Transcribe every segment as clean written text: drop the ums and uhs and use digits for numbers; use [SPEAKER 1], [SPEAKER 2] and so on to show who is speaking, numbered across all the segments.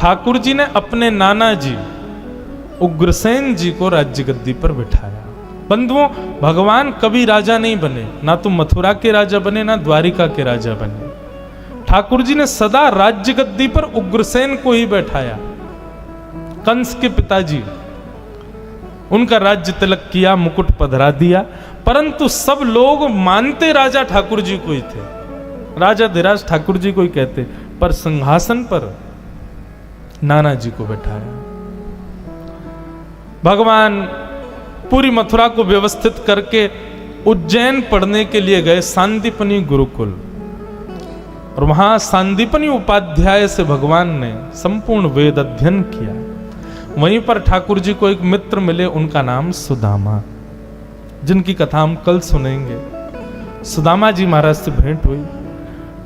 [SPEAKER 1] ठाकुर जी ने अपने नाना जी उग्रसेन जी को राज्य गद्दी पर बिठाया। बंधुओं, भगवान कभी राजा नहीं बने, ना तो मथुरा के राजा बने ना द्वारिका के राजा बने। ठाकुर जी ने सदा राज्य गद्दी पर उग्रसेन को ही बैठाया। कंस के पिताजी, उनका राज्य तिलक किया, मुकुट पधरा दिया, परंतु सब लोग मानते राजा ठाकुर जी को ही थे। राजा धीराज ठाकुर जी को ही कहते, पर सिंहासन पर नाना जी को बैठाया। भगवान पूरी मथुरा को व्यवस्थित करके उज्जैन पढ़ने के लिए गए, सांदीपनी गुरुकुल, और वहां सांदीपनी उपाध्याय से भगवान ने संपूर्ण वेद अध्ययन किया। वहीं पर ठाकुर जी को एक मित्र मिले, उनका नाम सुदामा, जिनकी कथा हम कल सुनेंगे। सुदामा जी महाराज से भेंट हुई।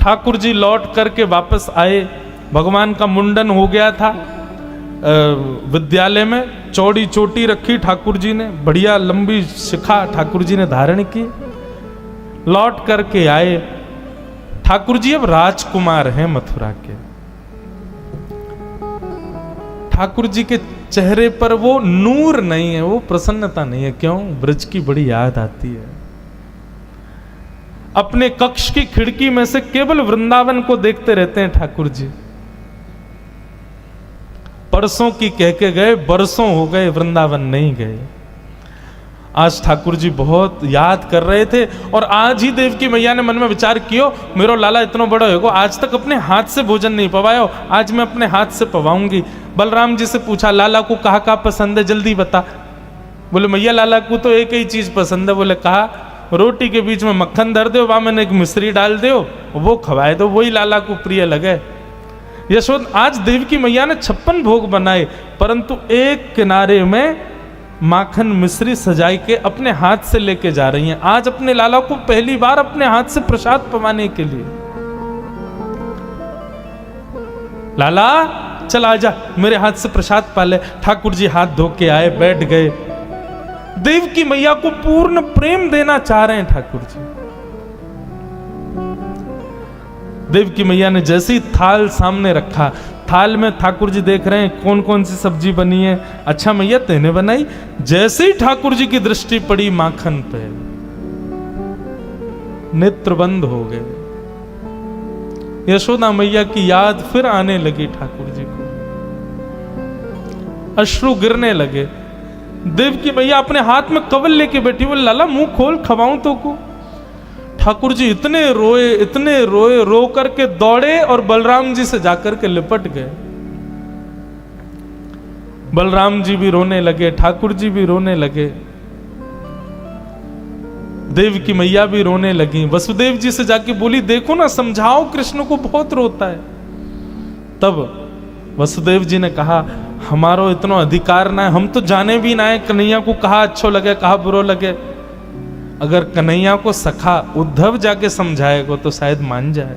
[SPEAKER 1] ठाकुर जी लौट करके वापस आए। भगवान का मुंडन हो गया था विद्यालय में, चौड़ी चोटी रखी ठाकुर जी ने, बढ़िया लंबी शिखा ठाकुर जी ने धारण की। लौट करके आए। ठाकुर जी अब राजकुमार हैं मथुरा के। ठाकुर जी के चेहरे पर वो नूर नहीं है, वो प्रसन्नता नहीं है। क्यों? ब्रज की बड़ी याद आती है। अपने कक्ष की खिड़की में से केवल वृंदावन को देखते रहते हैं ठाकुर जी। परसों की कह के गए, बरसों हो गए, वृंदावन नहीं गए। आज ठाकुर जी बहुत याद कर रहे थे, और आज ही देवकी मैया ने मन में विचार कियो, मेरो लाला इतना बड़ा होगा, आज तक अपने हाथ से भोजन नहीं पवायो, आज मैं अपने हाथ से पवाऊंगी। बलराम जी से पूछा, लाला को कहा का पसंद है, जल्दी बता। बोले मैया लाला को तो एक ही चीज पसंद है। बोले कहा, रोटी के बीच में मक्खन धर दो, वहां मैंने एक मिश्री डाल दो, वो खवाए दो, वही लाला को प्रिय लगे। यशोद, आज देवकी मैया ने 56 भोग बनाए, परंतु एक किनारे में माखन मिश्री सजाई के अपने हाथ से लेके जा रही हैं। आज अपने लाला को पहली बार अपने हाथ से प्रसाद पवाने के लिए। लाला चल आजा, मेरे हाथ से प्रसाद पा ले। ठाकुर जी हाथ धो के आए, बैठ गए। देवकी मैया को पूर्ण प्रेम देना चाह रहे हैं ठाकुर जी। देवकी मैया ने जैसे ही थाल सामने रखा, थाल में ठाकुर जी देख रहे हैं कौन कौन सी सब्जी बनी है। अच्छा मैया तेने बनाई। जैसे ही ठाकुर जी की दृष्टि पड़ी माखन पे, नेत्र बंद हो गए। यशोदा मैया की याद फिर आने लगी ठाकुर जी को, अश्रु गिरने लगे। देवकी मैया अपने हाथ में कवल लेके बैठी, बोले लाला मुंह खोल, खवाऊं तो को। ठाकुर जी इतने रोए, रो करके दौड़े और बलराम जी से जाकर के लिपट गए। बलराम जी भी रोने लगे, ठाकुर जी भी रोने लगे, देवकी मैया भी रोने लगी। वसुदेव जी से जाके बोली, देखो ना, समझाओ कृष्ण को, बहुत रोता है। तब वसुदेव जी ने कहा, हमारो इतना अधिकार ना है, हम तो जाने भी ना है कन्हैया को कहा अच्छो लगे कहा बुरो लगे। अगर कन्हैया को सखा उद्धव जाके समझाएगा तो शायद मान जाए।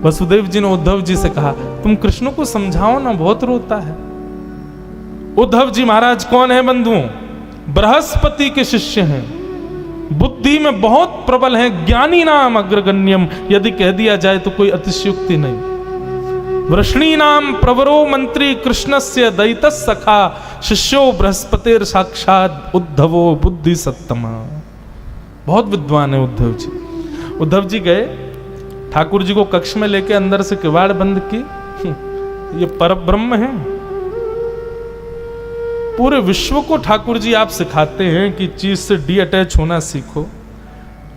[SPEAKER 1] वसुदेव जी ने उद्धव जी से कहा, तुम कृष्ण को समझाओ ना, बहुत रोता है। उद्धव जी महाराज कौन है बंधुओं? बृहस्पति के शिष्य हैं, बुद्धि में बहुत प्रबल हैं, ज्ञानी नाम अग्रगण्यम, यदि कह दिया जाए तो कोई अतिशयोक्ति नहीं। वृष्णी नाम प्रवरो मंत्री कृष्णस्य दैतः सखा, शिष्यो बृहस्पतिर साक्षात उद्धवो बुद्धि सत्तमा। बहुत विद्वान है उद्धव जी। उद्धव जी गए, ठाकुर जी को कक्ष में लेके अंदर से किवाड़ बंद की। ये परब्रह्म है। पूरे विश्व को ठाकुर जी आप सिखाते हैं कि चीज से डी अटैच होना सीखो,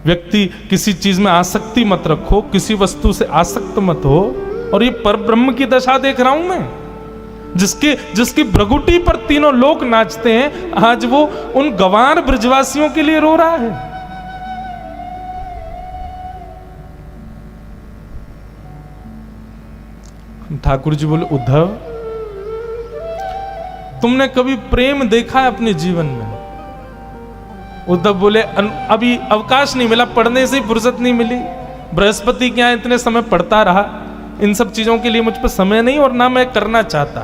[SPEAKER 1] व्यक्ति किसी चीज में आसक्ति मत रखो, किसी वस्तु से आसक्त मत हो। और ये परब्रह्म की दशा देख रहा हूं मैं, जिसकी भ्रगुटी पर तीनों लोग नाचते हैं, आज वो उन गंवार ब्रजवासियों के लिए रो रहा है। ठाकुर जी बोले, उद्धव तुमने कभी प्रेम देखा है अपने जीवन में? उद्धव बोले, अभी अवकाश नहीं मिला, पढ़ने से ही फुर्सत नहीं मिली, बृहस्पति के यहाँ इतने समय पढ़ता रहा, इन सब चीजों के लिए मुझ पर समय नहीं और ना मैं करना चाहता।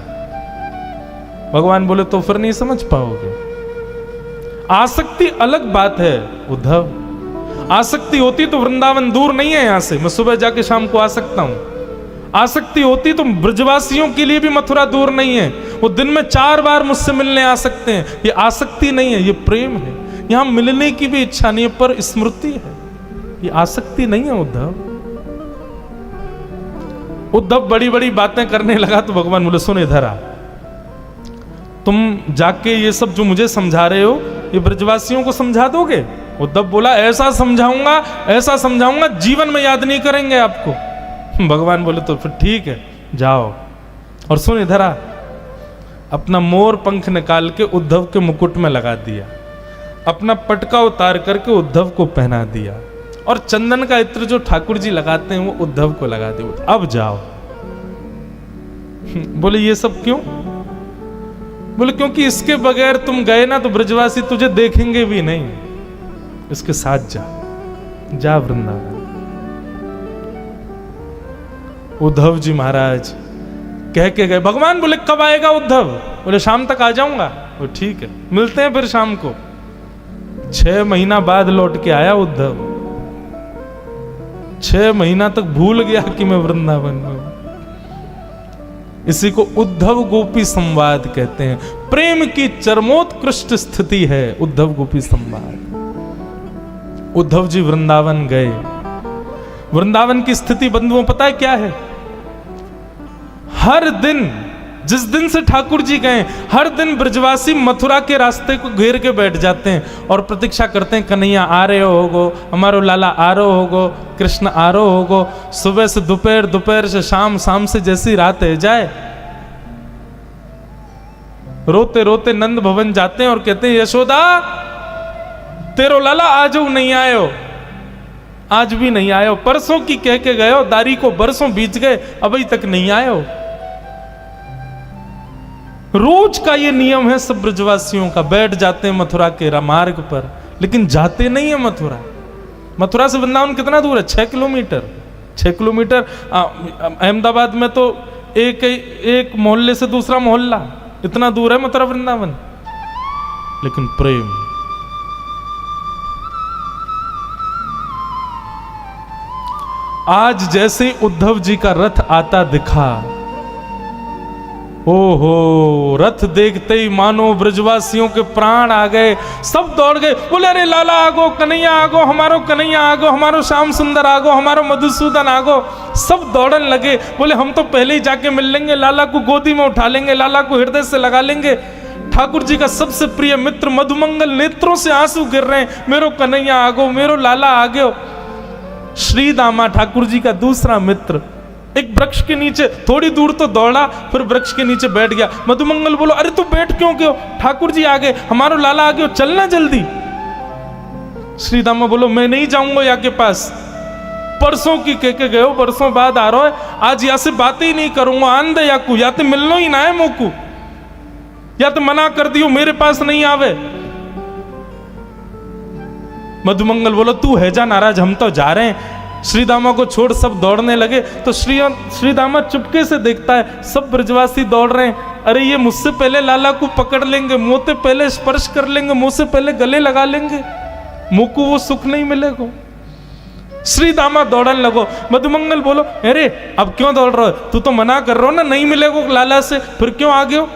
[SPEAKER 1] भगवान बोले, तो फिर नहीं समझ पाओगे। आसक्ति अलग बात है उद्धव, आसक्ति होती तो वृंदावन दूर नहीं है यहां से, मैं सुबह जाके शाम को आ सकता हूं। आसक्ति होती तो ब्रजवासियों के लिए भी मथुरा दूर नहीं है, वो दिन में 4 बार मुझसे मिलने आ सकते हैं। ये आसक्ति नहीं है, ये प्रेम है। यहां मिलने की भी इच्छा नहीं है, पर स्मृति है, ये आसक्ति नहीं है। उद्धव बड़ी बड़ी बातें करने लगा तो भगवान बोले सुन इधर आ, तुम जाके ये सब जो मुझे समझा रहे हो ये ब्रजवासियों को समझा दोगे? उद्धव बोला ऐसा समझाऊंगा जीवन में याद नहीं करेंगे आपको। भगवान बोले तो फिर ठीक है जाओ, और सुन इधर आ। अपना मोर पंख निकाल के उद्धव के मुकुट में लगा दिया, अपना पटका उतार करके उद्धव को पहना दिया, और चंदन का इत्र जो ठाकुर जी लगाते हैं वो उद्धव को लगा दिया। अब जाओ। बोले ये सब क्यों? बोले क्योंकि इसके बगैर तुम गए ना तो ब्रजवासी तुझे देखेंगे भी नहीं, इसके साथ जा वृंदावन। उद्धव जी महाराज कह के गए। भगवान बोले कब आएगा उद्धव? बोले शाम तक आ जाऊंगा। वो ठीक है, मिलते हैं फिर शाम को। 6 महीना बाद लौट के आया उद्धव। 6 महीना तक भूल गया कि मैं वृंदावन में हूं। इसी को उद्धव गोपी संवाद कहते हैं। प्रेम की चरमोत्कृष्ट स्थिति है उद्धव गोपी संवाद। उद्धव जी वृंदावन गए। वृंदावन की स्थिति बंधुओं पता है क्या है? हर दिन, जिस दिन से ठाकुर जी गए, हर दिन ब्रजवासी मथुरा के रास्ते को घेर के बैठ जाते हैं और प्रतीक्षा करते हैं कन्हैया आ रहे होगो, हमारो लाला आ रहे होगो, कृष्ण आ रहे होगो। सुबह से दोपहर, दोपहर से शाम, शाम से जैसी रात है जाए, रोते रोते नंद भवन जाते हैं और कहते हैं यशोदा तेरो लाला आज नहीं आयो, आज भी नहीं आयो। परसों की कह के गए हो, दारी को बरसों बीत गए अभी तक नहीं आयो। रोज का ये नियम है सब ब्रजवासियों का। बैठ जाते हैं मथुरा के मार्ग पर, लेकिन जाते नहीं है मथुरा। मथुरा से वृंदावन कितना दूर है? 6 किलोमीटर। 6 किलोमीटर। अहमदाबाद में तो एक मोहल्ले से दूसरा मोहल्ला, इतना दूर है मथुरा वृंदावन। लेकिन प्रेम, आज जैसे उद्धव जी का रथ आता दिखा, ओहो, रथ देखते ही मानो ब्रजवासियों के प्राण आ गए। सब दौड़ गए, बोले अरे लाला आगो, कन्हैया आगो, हमारो कन्हैया आगो, हमारो श्याम सुंदर आगो, हमारो मधुसूदन आगो। सब दौड़न लगे। बोले हम तो पहले ही जाके मिल लेंगे, लाला को गोदी में उठा लेंगे, लाला को हृदय से लगा लेंगे। ठाकुर जी का सबसे प्रिय मित्र मधुमंगल नेत्रों से आंसू गिर रहे हैं, मेरो कन्हैया आगो, मेरो लाला आ गयो। श्री दामा ठाकुर जी का दूसरा मित्र एक वृक्ष के नीचे थोड़ी दूर तो दौड़ा, फिर वृक्ष के नीचे बैठ गया। मधुमंगल बोलो अरे तू बैठ क्यों गयो? ठाकुर जी आ गए, हमारो लाला आ गयो, चलना जल्दी। श्री दामा बोलो मैं नहीं जाऊंगा यहाँ के पास, परसों की कह के गए हो, परसों बाद आ रहा है, आज यहाँ से बातें ही नहीं करूंगा। आंदे या को, या तो मिलना ही ना है मोकू, या तो मना कर दियो मेरे पास नहीं आवे। मधुमंगल बोलो तू है जा नाराज, हम तो जा रहे हैं। श्री दामा को छोड़ सब दौड़ने लगे तो श्री दामा चुपके से देखता है सब ब्रजवासी दौड़ रहे हैं। अरे ये मुझसे पहले लाला को पकड़ लेंगे, मुंह से पहले स्पर्श कर लेंगे, मुंह से पहले गले लगा लेंगे, मुंह को वो सुख नहीं मिलेगा। श्री दामा दौड़न लगो। मधुमंगल बोलो अरे अब क्यों दौड़ रहे हो? तू तो मना कर रहा हो ना, नहीं मिलेगा लाला से, फिर क्यों आ गए हो?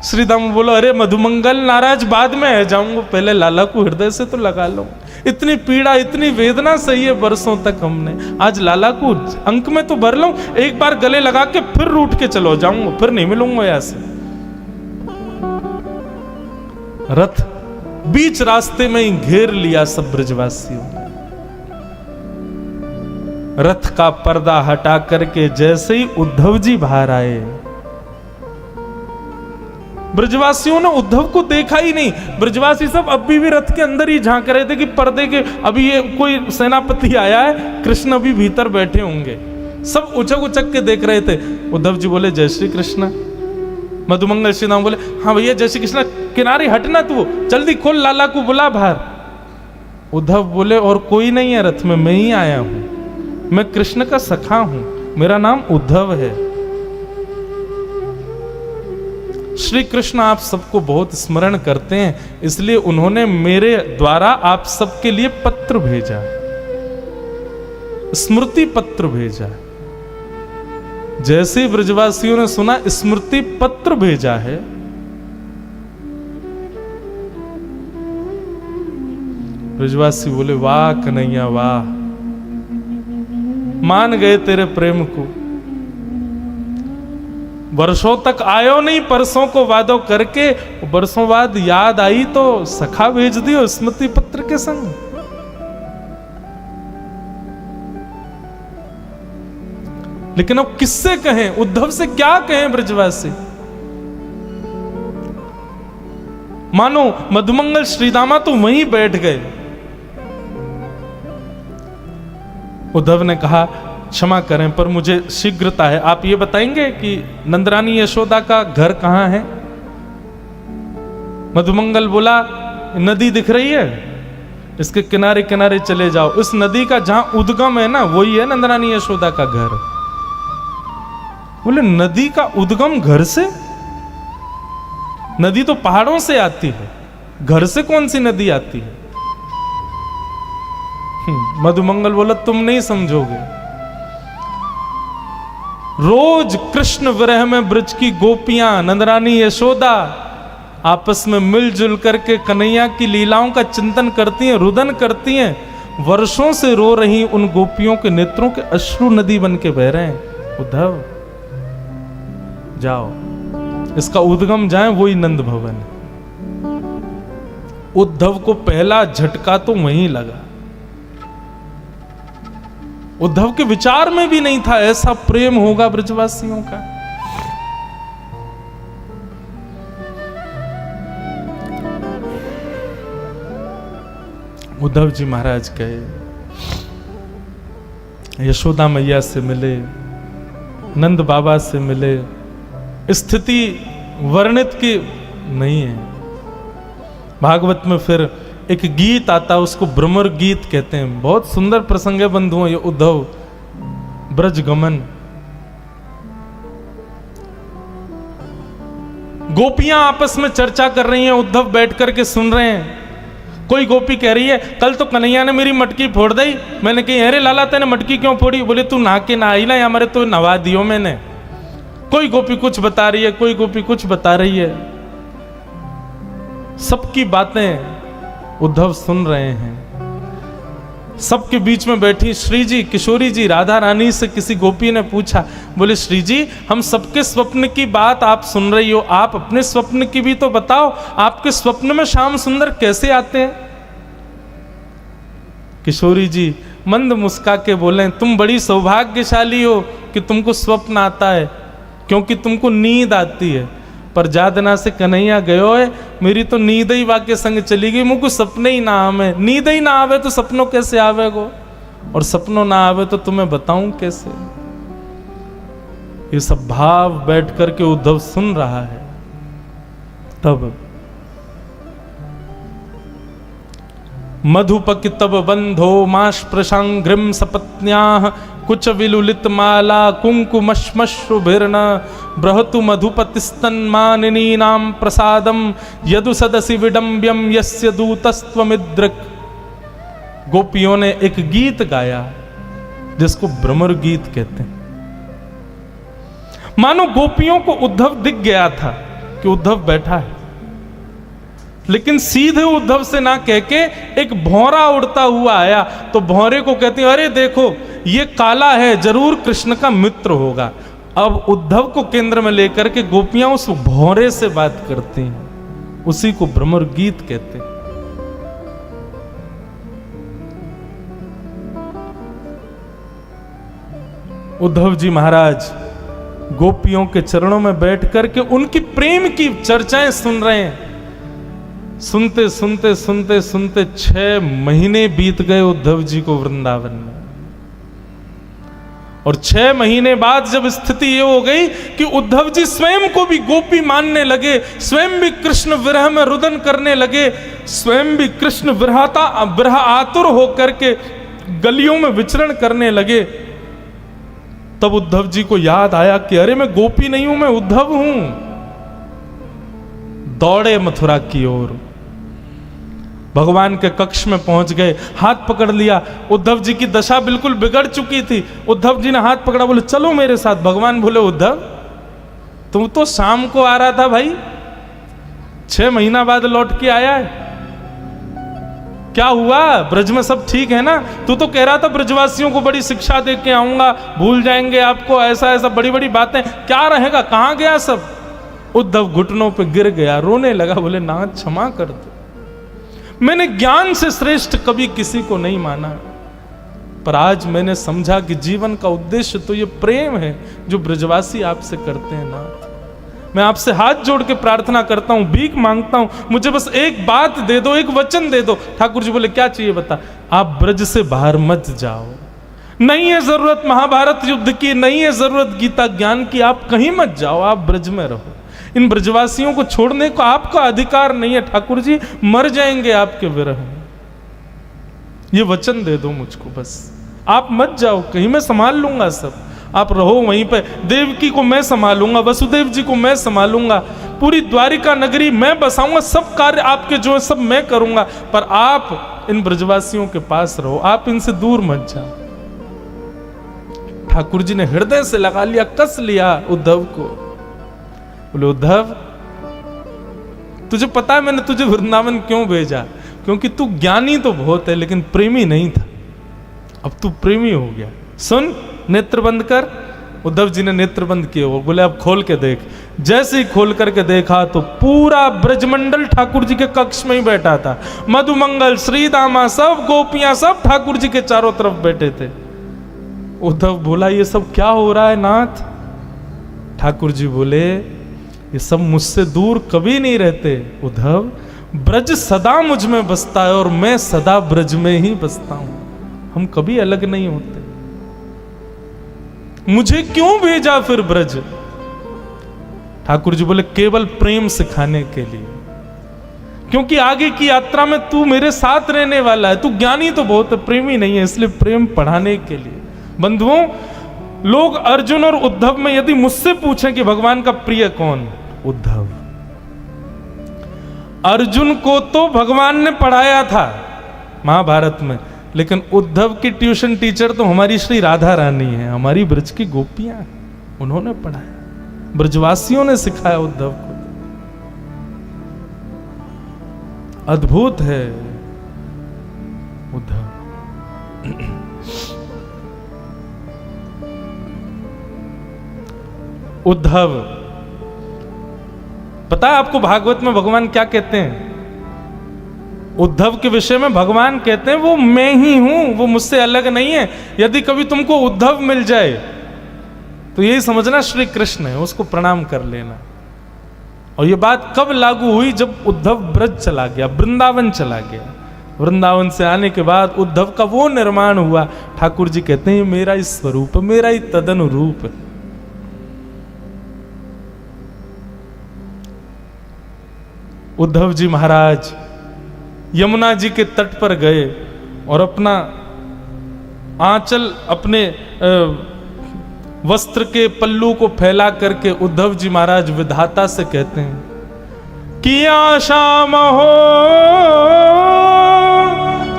[SPEAKER 1] श्री दामा बोलो अरे मधुमंगल नाराज बाद में है जाऊंगा, पहले लाला को हृदय से तो लगा लो। इतनी पीड़ा, इतनी वेदना सही है बरसों तक हमने, आज लाला को अंक में तो भर लूं, एक बार गले लगा के फिर रूठ के चलो जाऊंगा, फिर नहीं मिलूंगा ऐसे। रथ बीच रास्ते में ही घेर लिया सब ब्रजवासियों ने। रथ का पर्दा हटा करके जैसे ही उद्धव जी बाहर आए, ब्रजवासियों ने उद्धव को देखा ही नहीं। ब्रजवासी सब अभी भी रथ के अंदर ही झांक रहे थे कि पर्दे के अभी ये कोई सेनापति आया है, कृष्ण अभी भीतर बैठे होंगे। सब उचक उचक के देख रहे थे। उद्धव जी बोले जय श्री कृष्ण। मधुमंगल श्री राम बोले हाँ भैया जय श्री कृष्ण, किनारे हटना तू, जल्दी खोल, लाला को बुला बाहर। उद्धव बोले और कोई नहीं है रथ में, मैं ही आया हूं, मैं कृष्ण का सखा हूं, मेरा नाम उद्धव है। श्री कृष्ण आप सबको बहुत स्मरण करते हैं, इसलिए उन्होंने मेरे द्वारा आप सबके लिए पत्र भेजा, स्मृति पत्र भेजा। जैसे ही ब्रजवासियों ने सुना स्मृति पत्र भेजा है, ब्रजवासी बोले वाह कन्हैया वाह, मान गए तेरे प्रेम को। वर्षों तक आयो नहीं, परसों को वादो करके, बरसों बाद याद आई तो सखा भेज दियो स्मृति पत्र के संग। लेकिन अब किससे कहें, उद्धव से क्या कहें ब्रजवासी? मानो मधुमंगल श्रीदामा तो वहीं बैठ गए। उद्धव ने कहा क्षमा करें पर मुझे शीघ्रता है, आप ये बताएंगे कि नंदरानी यशोदा का घर कहां है? मधुमंगल बोला नदी दिख रही है, इसके किनारे किनारे चले जाओ, इस नदी का जहां उद्गम है ना वही है नंदरानी यशोदा का घर। बोले नदी का उद्गम घर से? नदी तो पहाड़ों से आती है, घर से कौन सी नदी आती है? मधुमंगल बोला तुम नहीं समझोगे। रोज कृष्ण विरह में ब्रज की गोपियां नंदरानी यशोदा आपस में मिलजुल करके कन्हैया की लीलाओं का चिंतन करती हैं, रुदन करती हैं। वर्षों से रो रही उन गोपियों के नेत्रों के अश्रु नदी बन के बह रहे हैं। उद्धव जाओ, इसका उद्गम जाए वही नंद भवन है। उद्धव को पहला झटका तो वहीं लगा। उद्धव के विचार में भी नहीं था ऐसा प्रेम होगा ब्रजवासियों का। उद्धव जी महाराज गए, यशोदा मैया से मिले, नंद बाबा से मिले। स्थिति वर्णित की नहीं है। भागवत में फिर एक गीत आता है, उसको भ्रमर गीत कहते हैं। बहुत सुंदर प्रसंग है बंधुओं ये उद्धव ब्रज गमन। गोपियां आपस में चर्चा कर रही हैं, उद्धव बैठ करके सुन रहे हैं। कोई गोपी कह रही है कल तो कन्हैया ने मेरी मटकी फोड़ दी। मैंने कही अरे लाला तेने मटकी क्यों फोड़ी? बोले तू नहा के ना आई ना, या मेरे तो नवा दियो मैंने। कोई गोपी कुछ बता रही है, कोई गोपी कुछ बता रही है। सबकी बातें उद्धव सुन रहे हैं। सबके बीच में बैठी श्री जी, किशोरी जी, राधा रानी से किसी गोपी ने पूछा, बोले श्री जी हम सबके स्वप्न की बात आप सुन रही हो, आप अपने स्वप्न की भी तो बताओ, आपके स्वप्न में श्याम सुंदर कैसे आते हैं? किशोरी जी मंद मुस्का के बोले तुम बड़ी सौभाग्यशाली हो कि तुमको स्वप्न आता है, क्योंकि तुमको नींद आती है। पर जादना से कन्हैया गयो है, मेरी तो नींद ही वाके संग चली गई, मुझको सपने ही ना आवे। नींद ही ना आवे तो सपनों कैसे आवेगो, और सपनों ना आवे तो तुम्हें बताऊं कैसे? ये सब भाव बैठ करके उद्धव सुन रहा है। तब मधुपक तब बंधो माश प्रशांग्रिम सपत्न्याः कुछ विलुलित माला कुंकुमश्मश्रुभिर्न बृहतु मधुपतिस्तन्मानिनी नाम प्रसादम यदु सदसि विडंब्यम यस्य दूतस्त्वमिद्रक। गोपियों ने एक गीत गाया जिसको भ्रमर गीत कहते हैं। मानो गोपियों को उद्धव दिख गया था कि उद्धव बैठा है, लेकिन सीधे उद्धव से ना कह के एक भौरा उड़ता हुआ आया। तो भौरे को कहते हैं अरे देखो ये काला है, जरूर कृष्ण का मित्र होगा। अब उद्धव को केंद्र में लेकर के गोपियां उस भौरे से बात करती हैं, उसी को भ्रमर गीत कहते हैं। उद्धव जी महाराज गोपियों के चरणों में बैठ करके उनकी प्रेम की चर्चाएं सुन रहे हैं। सुनते सुनते सुनते सुनते 6 महीने बीत गए उद्धव जी को वृंदावन में। और 6 महीने बाद जब स्थिति ये हो गई कि उद्धव जी स्वयं को भी गोपी मानने लगे, स्वयं भी कृष्ण विरह में रुदन करने लगे, स्वयं भी कृष्ण विरह आतुर होकर के गलियों में विचरण करने लगे, तब उद्धव जी को याद आया कि अरे मैं गोपी नहीं हूं, मैं उद्धव हूं। दौड़े मथुरा की ओर। भगवान के कक्ष में पहुंच गए, हाथ पकड़ लिया। उद्धव जी की दशा बिल्कुल बिगड़ चुकी थी। उद्धव जी ने हाथ पकड़ा, बोले चलो मेरे साथ। भगवान बोले उद्धव तू तो शाम को आ रहा था भाई, 6 महीना बाद लौट के आया है, क्या हुआ? ब्रज में सब ठीक है ना? तू तो कह रहा था ब्रजवासियों को बड़ी शिक्षा दे के आऊंगा, भूल जाएंगे आपको, ऐसा ऐसा बड़ी बड़ी बातें, क्या रहेगा, कहां गया सब? उद्धव घुटनों पे गिर गया, रोने लगा, बोले नाथ क्षमा कर दो, मैंने ज्ञान से श्रेष्ठ कभी किसी को नहीं माना, पर आज मैंने समझा कि जीवन का उद्देश्य तो ये प्रेम है जो ब्रजवासी आपसे करते हैं ना। मैं आपसे हाथ जोड़ के प्रार्थना करता हूं, भीख मांगता हूं, मुझे बस एक बात दे दो, एक वचन दे दो। ठाकुर जी बोले क्या चाहिए बता? आप ब्रज से बाहर मत जाओ, नहीं है जरूरत महाभारत युद्ध की, नहीं है जरूरत गीता ज्ञान की, आप कहीं मत जाओ, आप ब्रज में रहो। इन ब्रजवासियों को छोड़ने को आपका अधिकार नहीं है ठाकुर जी, मर जाएंगे आपके विरह में। ये वचन दे दो मुझको बस, आप मत जाओ कहीं, मैं संभाल लूंगा सब, आप रहो वहीं पे। देवकी को मैं संभालूंगा, वसुदेव जी को मैं संभालूंगा, पूरी द्वारिका नगरी मैं बसाऊंगा, सब कार्य आपके जो है सब मैं करूंगा, पर आप इन ब्रजवासियों के पास रहो, आप इनसे दूर मत जाओ। ठाकुर जी ने हृदय से लगा लिया, कस लिया उद्धव को। बोले उद्धव तुझे पता है मैंने तुझे वृंदावन क्यों भेजा? क्योंकि तू ज्ञानी तो बहुत है लेकिन प्रेमी नहीं था, अब तू प्रेमी हो गया। सुन, नेत्र बंद कर। उद्धव जी ने नेत्र बंद किए, वो बोले अब खोल के देख। जैसे ही खोल करके देखा तो पूरा ब्रजमंडल ठाकुर जी के कक्ष में ही बैठा था, मधुमंगल, श्रीदामा, सब गोपियां सब ठाकुर जी के चारों तरफ बैठे थे। उद्धव बोला ये सब क्या हो रहा है नाथ? ठाकुर जी बोले ये सब मुझसे दूर कभी नहीं रहते उद्धव, ब्रज सदा मुझ में बसता है और मैं सदा ब्रज में ही बसता हूं, हम कभी अलग नहीं होते। मुझे क्यों भेजा फिर ब्रज? ठाकुर जी बोले केवल प्रेम सिखाने के लिए, क्योंकि आगे की यात्रा में तू मेरे साथ रहने वाला है, तू ज्ञानी तो बहुत है, प्रेमी नहीं है, इसलिए प्रेम पढ़ाने के लिए। बंधुओं, लोग अर्जुन और उद्धव में यदि मुझसे पूछें कि भगवान का प्रिय कौन? उद्धव। अर्जुन को तो भगवान ने पढ़ाया था महाभारत में, लेकिन उद्धव की ट्यूशन टीचर तो हमारी श्री राधा रानी है, हमारी ब्रज की गोपियां, उन्होंने पढ़ाया, ब्रजवासियों ने सिखाया उद्धव को। अद्भुत है उद्धव। उद्धव, पता है आपको भागवत में भगवान क्या कहते हैं? उद्धव के विषय में भगवान कहते हैं वो मैं ही हूं, वो मुझसे अलग नहीं है। यदि कभी तुमको उद्धव मिल जाए तो यही समझना श्री कृष्ण है, उसको प्रणाम कर लेना। और ये बात कब लागू हुई? जब उद्धव ब्रज चला गया, वृंदावन चला गया। वृंदावन से आने के बाद उद्धव का वो निर्माण हुआ। ठाकुर जी कहते हैं मेरा ही स्वरूप, मेरा ही तदनुरूप है। उद्धव जी महाराज यमुना जी के तट पर गए और अपना आंचल, अपने वस्त्र के पल्लू को फैला करके उद्धव जी महाराज विधाता से कहते हैं कि आशाम हो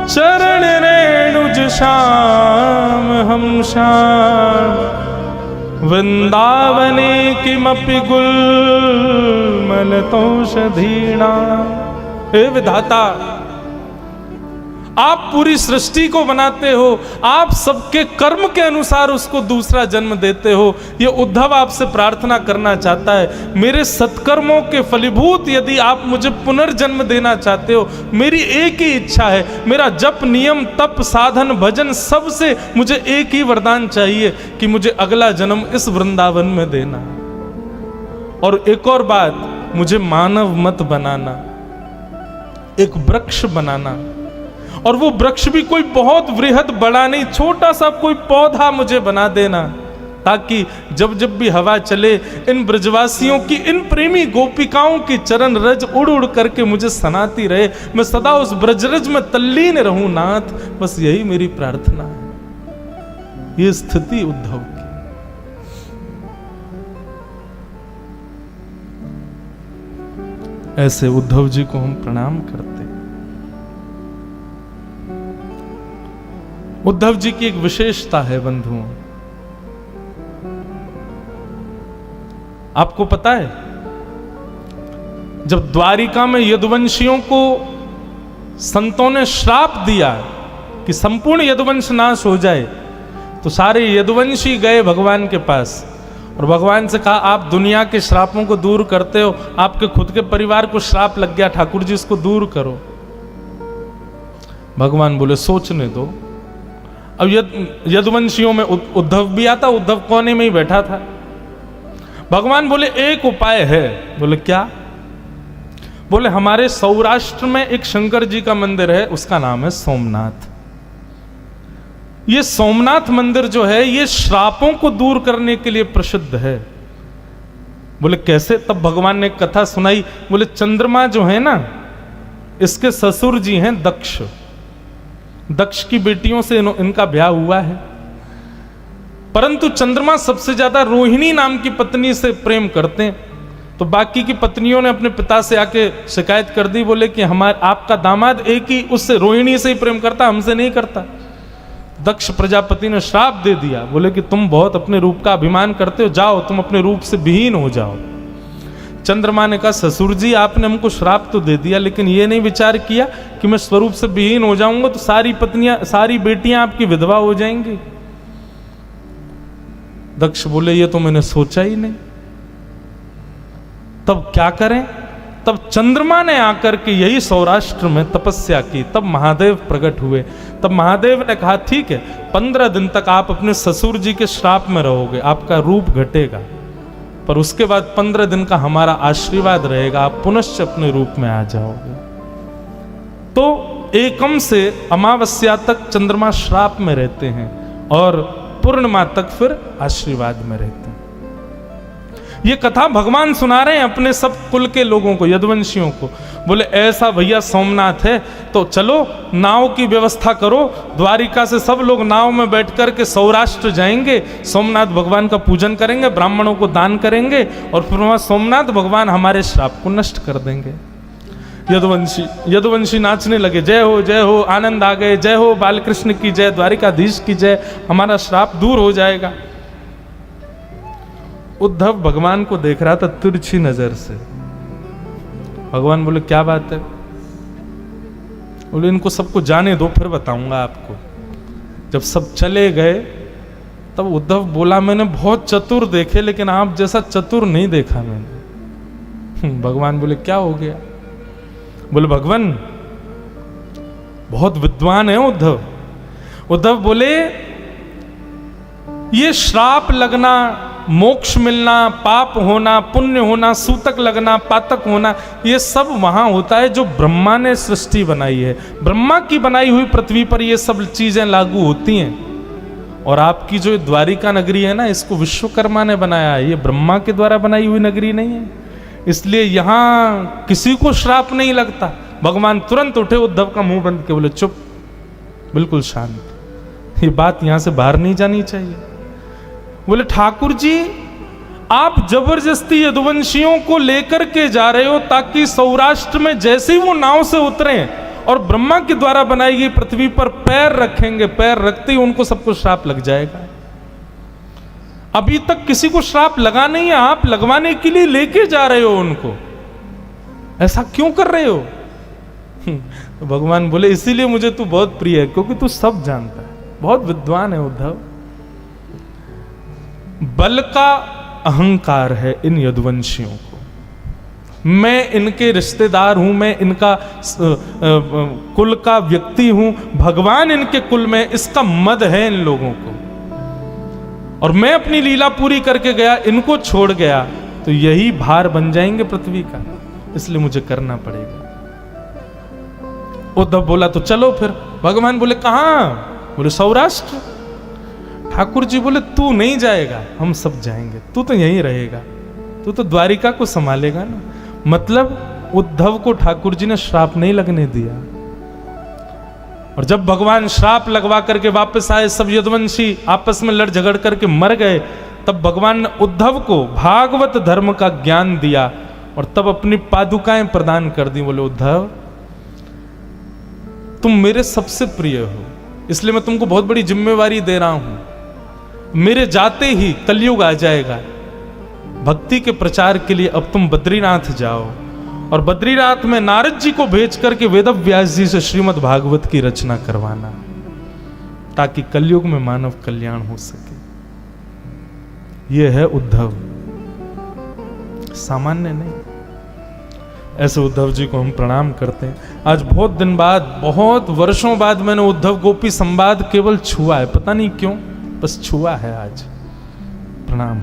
[SPEAKER 1] चरण रेणुज श्याम हम श्याम, वृंदावने किमपि गुलमलतोषधीणा। हे विधाता, आप पूरी सृष्टि को बनाते हो, आप सबके कर्म के अनुसार उसको दूसरा जन्म देते हो। ये उद्धव आपसे प्रार्थना करना चाहता है, मेरे सत्कर्मों के फलीभूत यदि आप मुझे पुनर्जन्म देना चाहते हो, मेरी एक ही इच्छा है, मेरा जप, नियम, तप, साधन, भजन, सबसे मुझे एक ही वरदान चाहिए कि मुझे अगला जन्म इस वृंदावन में देना। और एक और बात, मुझे मानव मत बनाना, एक वृक्ष बनाना। और वो वृक्ष भी कोई बहुत वृहद बड़ा नहीं, छोटा सा कोई पौधा मुझे बना देना, ताकि जब जब भी हवा चले इन ब्रजवासियों की, इन प्रेमी गोपिकाओं की चरण रज उड़ उड़ करके मुझे सनाती रहे, मैं सदा उस ब्रजरज में तल्लीन रहूं नाथ। बस यही मेरी प्रार्थना है। ये स्थिति उद्धव की। ऐसे उद्धव जी को हम प्रणाम करते हैं। उद्धव जी की एक विशेषता है बंधुओं, आपको पता है जब द्वारिका में यदुवंशियों को संतों ने श्राप दिया कि संपूर्ण यदुवंश नाश हो जाए, तो सारे यदुवंशी गए भगवान के पास और भगवान से कहा आप दुनिया के श्रापों को दूर करते हो, आपके खुद के परिवार को श्राप लग गया, ठाकुर जी इसको दूर करो। भगवान बोले सोचने दो। अब यदुवंशियों में उद्धव भी आता, उद्धव कोने में ही बैठा था। भगवान बोले एक उपाय है। बोले क्या? बोले हमारे सौराष्ट्र में एक शंकर जी का मंदिर है, उसका नाम है सोमनाथ। ये सोमनाथ मंदिर जो है ये श्रापों को दूर करने के लिए प्रसिद्ध है। बोले कैसे? तब भगवान ने कथा सुनाई। बोले चंद्रमा जो है ना, इसके ससुर जी हैं दक्ष, दक्ष की बेटियों से इनका ब्याह हुआ है, परंतु चंद्रमा सबसे ज्यादा रोहिणी नाम की पत्नी से प्रेम करते हैं। तो बाकी की पत्नियों ने अपने पिता से आके शिकायत कर दी, बोले कि आपका दामाद एक ही उससे रोहिणी से ही प्रेम करता, हमसे नहीं करता। दक्ष प्रजापति ने श्राप दे दिया, बोले कि तुम बहुत अपने रूप का अभिमान करते हो, जाओ तुम अपने रूप से विहीन हो जाओ। चंद्रमा ने कहा ससुर जी आपने हमको श्राप तो दे दिया, लेकिन ये नहीं विचार किया कि मैं स्वरूप से विहीन हो जाऊंगा तो सारी पत्नियां, सारी बेटियां आपकी विधवा हो जाएंगी। दक्ष बोले ये तो मैंने सोचा ही नहीं। तब क्या करें? तब चंद्रमा ने आकर के यही सौराष्ट्र में तपस्या की, तब महादेव प्रकट हुए। तब महादेव ने कहा ठीक है 15 दिन तक आप अपने ससुर जी के श्राप में रहोगे, आपका रूप घटेगा, पर उसके बाद 15 दिन का हमारा आशीर्वाद रहेगा, आप पुनश्च अपने रूप में आ जाओगे। तो एकम से अमावस्या तक चंद्रमा श्राप में रहते हैं और पूर्णिमा तक फिर आशीर्वाद में रहते हैं। ये कथा भगवान सुना रहे हैं अपने सब कुल के लोगों को, यदुवंशियों को। बोले ऐसा भैया सोमनाथ है तो चलो नाव की व्यवस्था करो, द्वारिका से सब लोग नाव में बैठ कर के सौराष्ट्र जाएंगे, सोमनाथ भगवान का पूजन करेंगे, ब्राह्मणों को दान करेंगे और फिर वहां सोमनाथ भगवान हमारे श्राप को नष्ट कर देंगे। यदुवंशी नाचने लगे, जय हो, आनंद आ गए, जय हो बालकृष्ण की जय, द्वारिकाधीश की जय, हमारा श्राप दूर हो जाएगा। उद्धव भगवान को देख रहा था तिरछी नजर से। भगवान बोले क्या बात है? बोले इनको सबको जाने दो फिर बताऊंगा आपको। जब सब चले गए तब उद्धव बोला मैंने बहुत चतुर देखे लेकिन आप जैसा चतुर नहीं देखा मैंने। भगवान बोले क्या हो गया? बोले भगवान बहुत विद्वान है उद्धव। उद्धव बोले ये श्राप लगना, मोक्ष मिलना, पाप होना, पुण्य होना, सूतक लगना, पातक होना, ये सब वहां होता है जो ब्रह्मा ने सृष्टि बनाई है। ब्रह्मा की बनाई हुई पृथ्वी पर ये सब चीजें लागू होती हैं। और आपकी जो द्वारिका नगरी है ना, इसको विश्वकर्मा ने बनाया है, ये ब्रह्मा के द्वारा बनाई हुई नगरी नहीं है, इसलिए यहां किसी को श्राप नहीं लगता। भगवान तुरंत उठे, उद्धव का मुंह बंद के बोले चुप, बिल्कुल शांत, ये बात यहां से बाहर नहीं जानी चाहिए। बोले ठाकुर जी आप जबरदस्ती यदुवंशियों को लेकर के जा रहे हो ताकि सौराष्ट्र में जैसे ही वो नाव से उतरे और ब्रह्मा के द्वारा बनाई गई पृथ्वी पर पैर रखेंगे, पैर रखते ही उनको सबको श्राप लग जाएगा। अभी तक किसी को श्राप लगा नहीं है, आप लगवाने के लिए लेके जा रहे हो उनको, ऐसा क्यों कर रहे हो? तो भगवान बोले इसीलिए मुझे तू बहुत प्रिय है, क्योंकि तू सब जानता है, बहुत विद्वान है उद्धव। बल का अहंकार है इन यदुवंशियों को। मैं इनके रिश्तेदार हूं, मैं इनका कुल का व्यक्ति हूं, भगवान इनके कुल में, इसका मद है इन लोगों को। और मैं अपनी लीला पूरी करके गया, इनको छोड़ गया तो यही भार बन जाएंगे पृथ्वी का, इसलिए मुझे करना पड़ेगा। उद्धव बोला तो चलो फिर। भगवान बोले कहां? बोले सौराष्ट्र। ठाकुर जी बोले तू नहीं जाएगा, हम सब जाएंगे, तू तो यहीं रहेगा, तू तो द्वारिका को संभालेगा ना। मतलब उद्धव को ठाकुर जी ने श्राप नहीं लगने दिया। और जब भगवान श्राप लगवा करके वापस आए, सब यदुवंशी आपस में लड़ झगड़ करके मर गए, तब भगवान ने उद्धव को भागवत धर्म का ज्ञान दिया और तब अपनी पादुकाएं प्रदान कर दी। बोले उद्धव तुम मेरे सबसे प्रिय हो, इसलिए मैं तुमको बहुत बड़ी जिम्मेवारी दे रहा हूं, मेरे जाते ही कलयुग आ जाएगा। भक्ति के प्रचार के लिए अब तुम बद्रीनाथ जाओ और बद्रीनाथ में नारद जी को भेज करके वेदव्यास जी से श्रीमद् भागवत की रचना करवाना, ताकि कलयुग में मानव कल्याण हो सके। यह है उद्धव, सामान्य नहीं। ऐसे उद्धव जी को हम प्रणाम करते हैं। आज बहुत दिन बाद, बहुत वर्षों बाद मैंने उद्धव गोपी संवाद केवल छुआ है, पता नहीं क्यों, बस छुआ है आज। प्रणाम।